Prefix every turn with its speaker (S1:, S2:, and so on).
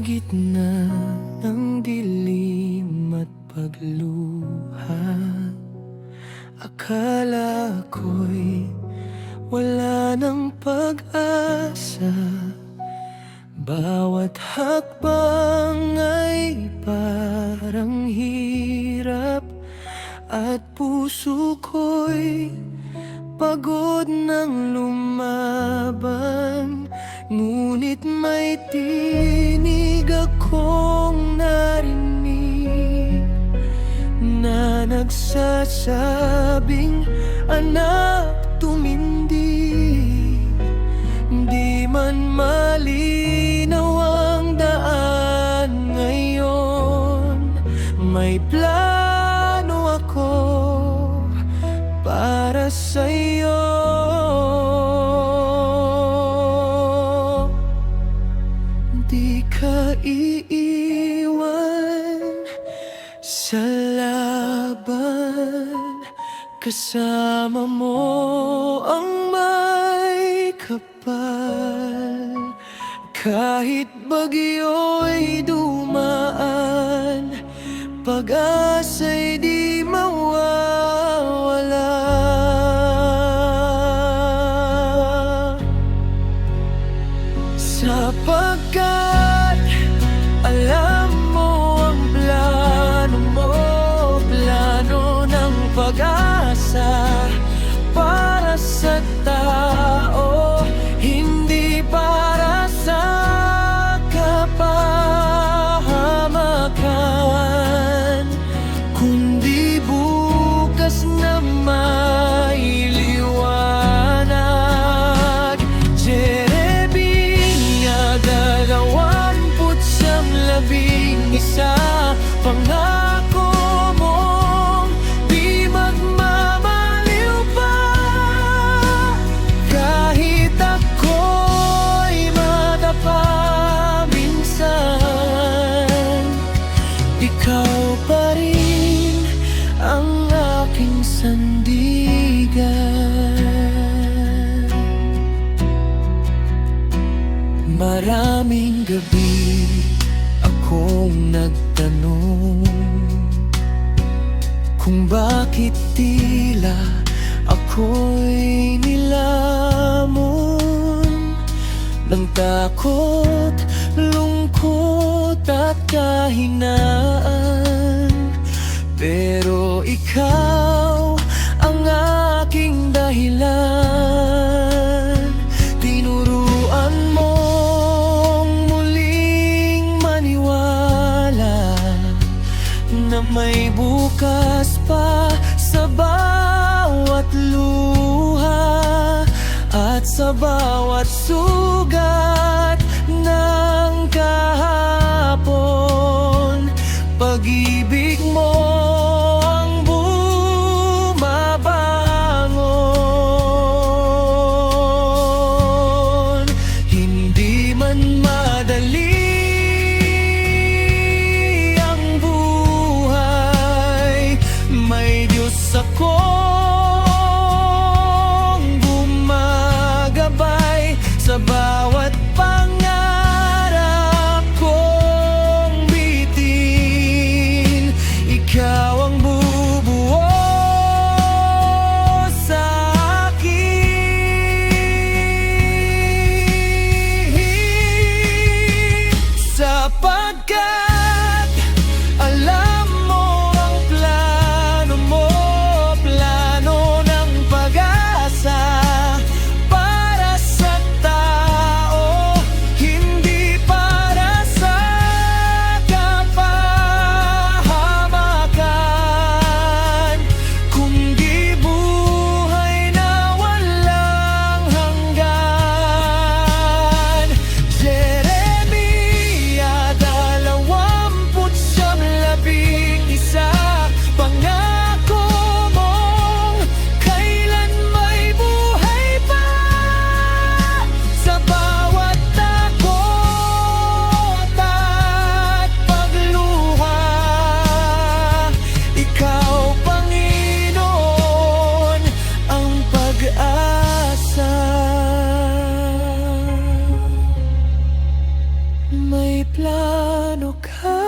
S1: gitna ng dilim at pagluha, akala ko'y wala ng pag-asa. Bawat hakbang ay parang hirap, at puso ko'y pagod ng lumaban. Ngunit may tinig akong narinig na nagsasabing, anak, tumindig. Di man malinaw ang daan ngayon, may plano ako para sa'yo. Di ka iiwan sa laban, kasama mo ang may kapal. Kahit bagyo'y dumaan, pag-asa'y di mawawala. Sapagkat alam mo ang plano ng pag-asa para sa tao, hindi para sa kapahamakan, kundi bukas na mailiwanag. Jeremiah 29:11, pangako mong di magmamaliw pa. Kahit ako'y madapa minsan, ikaw pa rin ang aking sandigan. Maraming gabi akong nagtanong kung bakit tila ako'y nilamon ng takot, lungkot at kahinaan. Pero ikaw ang aking dahilan. Tinuruan mong muling maniwala na may bukas pa sa bawat luha at sa bawat sugat ng kahapon. Pag-ibig mo ang bumabangon, hindi man madali ang buhay, may Diyos akong gumagabay sa bawat pangarap kong bitin. Ikaw ang bubuo sa akin, sapagkat alam mo ang plano ng pag-asa para sa tao, hindi para sa kapahamakan, kundi buhay na walang hanggan. Jeremiah 29:11, plano ka